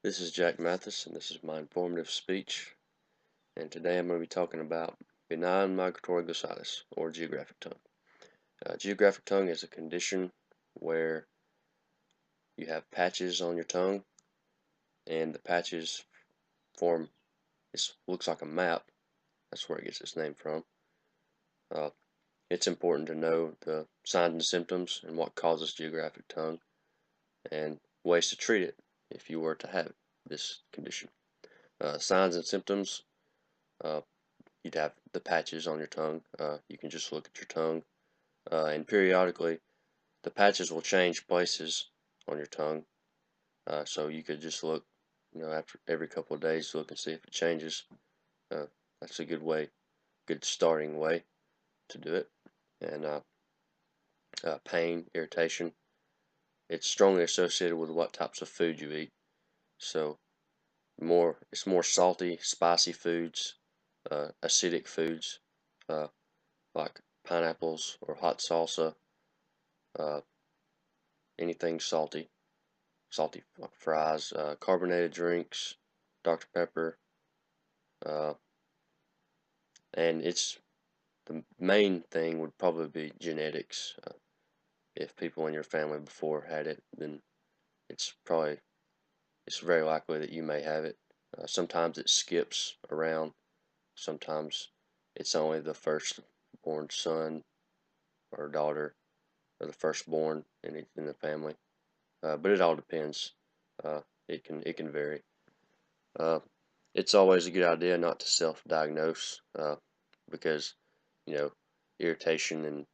This is Jack Mathis, and this is my informative speech. And today I'm going to be talking about benign migratory glossitis, or geographic tongue. Geographic tongue is a condition where you have patches on your tongue, and the patches form, it looks like a map. That's where it gets its name from. It's important to know the signs and symptoms and what causes geographic tongue, and ways to treat it if you were to have this condition. Signs and symptoms. You'd have the patches on your tongue. You can just look at your tongue, and periodically the patches will change places on your tongue. So you could just look, after every couple of days, look and see if it changes. That's a good starting way to do it. And pain, irritation, it's strongly associated with what types of food you eat. So it's more salty, spicy foods, acidic foods, like pineapples or hot salsa, uh, anything salty like fries, carbonated drinks, Dr. Pepper, and the main thing would probably be genetics. If people in your family before had it, then it's very likely that you may have it. Sometimes it skips around. Sometimes it's only the firstborn son or daughter or the firstborn in the family. But it all depends. It can vary. It's always a good idea not to self-diagnose, because irritation and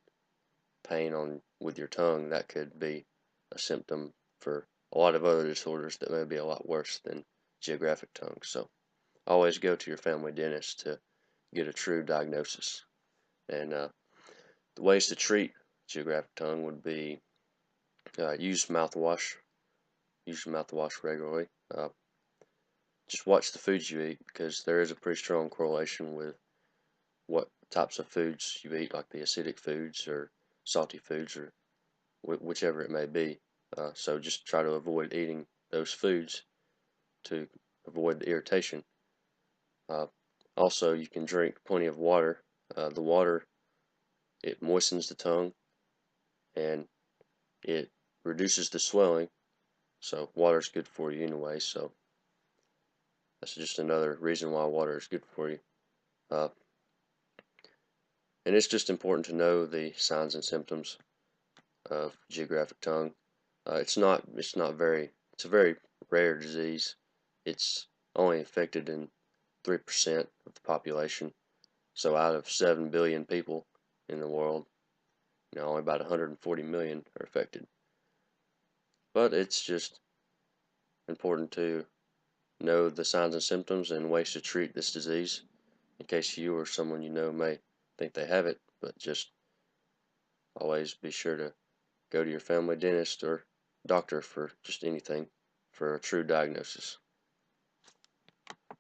pain with your tongue, that could be a symptom for a lot of other disorders that may be a lot worse than geographic tongue. So always go to your family dentist to get a true diagnosis. And the ways to treat geographic tongue would be use mouthwash. Use mouthwash regularly. Just watch the foods you eat, because there is a pretty strong correlation with what types of foods you eat, like the acidic foods or salty foods, or whichever it may be. So just try to avoid eating those foods to avoid the irritation. Also, you can drink plenty of water. The water, it moistens the tongue and it reduces the swelling. So water is good for you anyway. So that's just another reason why water is good for you. And it's just important to know the signs and symptoms of geographic tongue. It's a very rare disease. It's only affected in 3% of the population. So out of 7 billion people in the world, only about 140 million are affected. But it's just important to know the signs and symptoms and ways to treat this disease, in case you or someone you know may think they have it. But just always be sure to go to your family dentist or doctor for just anything, for a true diagnosis.